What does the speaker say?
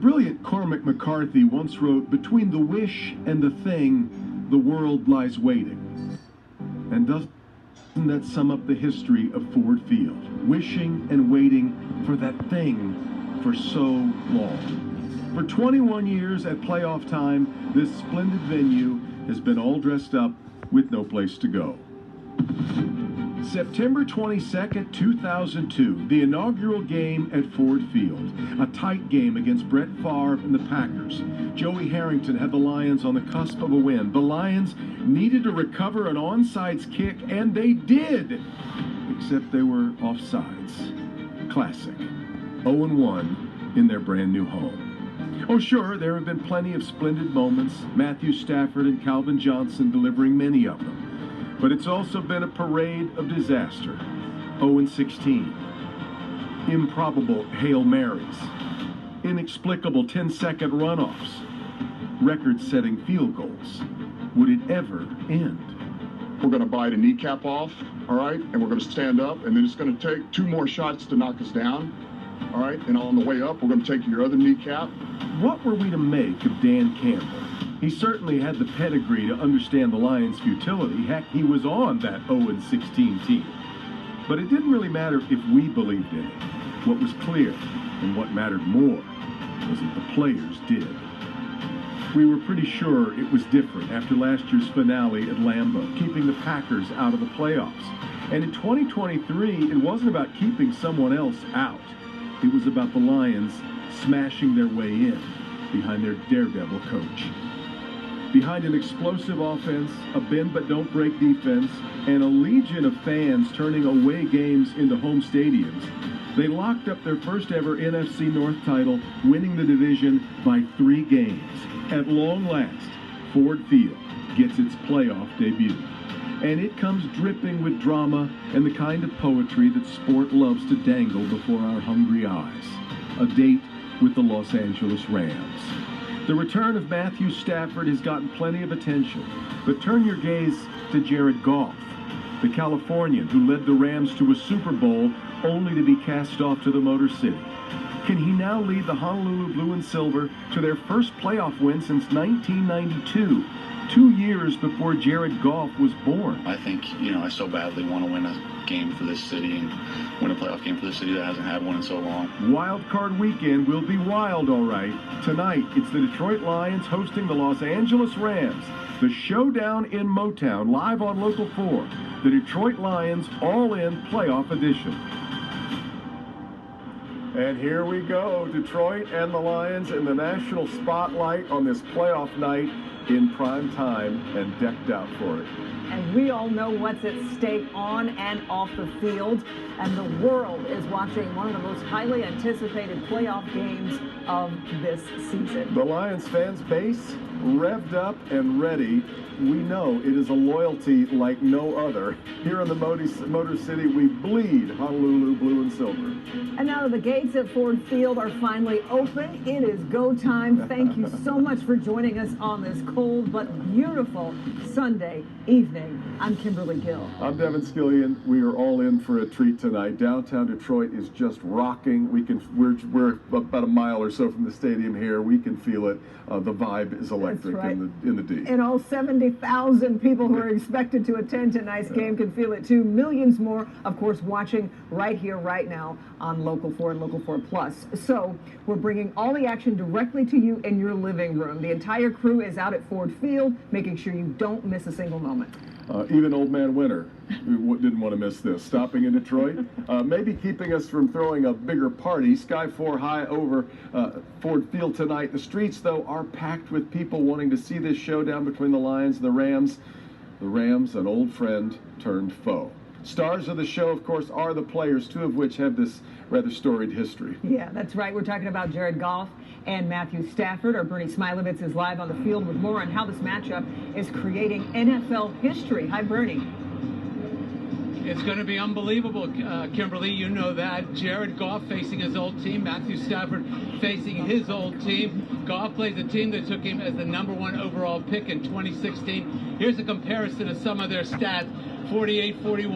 brilliant Cormac McCarthy once wrote, "Between the wish and the thing, the world lies waiting." And doesn't that sum up the history of Ford Field? Wishing and waiting for that thing for so long. For 21 years at playoff time, this splendid venue has been all dressed up with no place to go. September 22nd, 2002, the inaugural game at Ford Field. A tight game against Brett Favre and the Packers. Joey Harrington had the Lions on the cusp of a win. The Lions needed to recover an onside kick, and they did! Except they were offsides. Classic. 0-1 in their brand new home. Oh, sure, there have been plenty of splendid moments, Matthew Stafford and Calvin Johnson delivering many of them. But it's also been a parade of disaster. 0-16. Improbable Hail Marys. Inexplicable 10-second runoffs. Record-setting field goals. Would it ever end? We're going to bite a kneecap off, all right? And we're going to stand up, and then it's going to take 2 more shots to knock us down, all right? And on the way up, we're going to take your other kneecap. What were we to make of Dan Campbell? He certainly had the pedigree to understand the Lions' futility. Heck, he was on that 0-16 team. But it didn't really matter if we believed in it. What was clear, and what mattered more, was that the players did. We were pretty sure it was different after last year's finale at Lambeau, keeping the Packers out of the playoffs. And in 2023, it wasn't about keeping someone else out. It was about the Lions smashing their way in behind their daredevil coach. Behind an explosive offense, a bend-but-don't-break defense, and a legion of fans turning away games into home stadiums, they locked up their first-ever NFC North title, winning the division by 3 games. At long last, Ford Field gets its playoff debut. And it comes dripping with drama and the kind of poetry that sport loves to dangle before our hungry eyes. A date with the Los Angeles Rams. The return of Matthew Stafford has gotten plenty of attention, but turn your gaze to Jared Goff, the Californian who led the Rams to a Super Bowl only to be cast off to the Motor City. Can he now lead the Honolulu Blue and Silver to their first playoff win since 1992, 2 years before Jared Goff was born? I think, I so badly want to win a game for this city and win a playoff game for this city that hasn't had one in so long. Wild Card Weekend will be wild, all right. Tonight, it's the Detroit Lions hosting the Los Angeles Rams. The showdown in Motown, live on Local 4. The Detroit Lions All-In Playoff Edition. And here we go, Detroit and the Lions in the national spotlight on this playoff night in prime time and decked out for it. And we all know what's at stake on and off the field. And the world is watching one of the most highly anticipated playoff games of this season. The Lions fans base revved up and ready. We know it is a loyalty like no other. Here in the Motor City, we bleed Honolulu blue and silver. And now that the gates at Ford Field are finally open, it is go time. Thank you so much for joining us on this cold but beautiful Sunday evening. I'm Kimberly Gill. I'm Devin Skillian. We are all in for a treat tonight. Downtown Detroit is just rocking. We're about a mile or so from the stadium here. We can feel it. The vibe is electric. Right. in the D. And all 70,000 people who are expected to attend tonight's game can feel it too. Millions more, of course, watching right here, right now on Local 4 and Local 4 Plus. So we're bringing all the action directly to you in your living room. The entire crew is out at Ford Field, making sure you don't miss a single moment. Even Old Man Winter didn't want to miss this. Stopping in Detroit, maybe keeping us from throwing a bigger party. Sky 4 high over Ford Field tonight. The streets, though, are packed with people wanting to see this showdown between the Lions and the Rams. The Rams, an old friend turned foe. Stars of the show, of course, are the players, 2 of which have this rather storied history. Yeah, that's right. We're talking about Jared Goff and Matthew Stafford. Our Bernie Smilowitz is live on the field with more on how this matchup is creating NFL history. Hi, Bernie. It's going to be unbelievable, Kimberly. You know that. Jared Goff facing his old team. Matthew Stafford facing his old team. Goff plays a team that took him as the #1 overall pick in 2016. Here's a comparison of some of their stats. 48-41.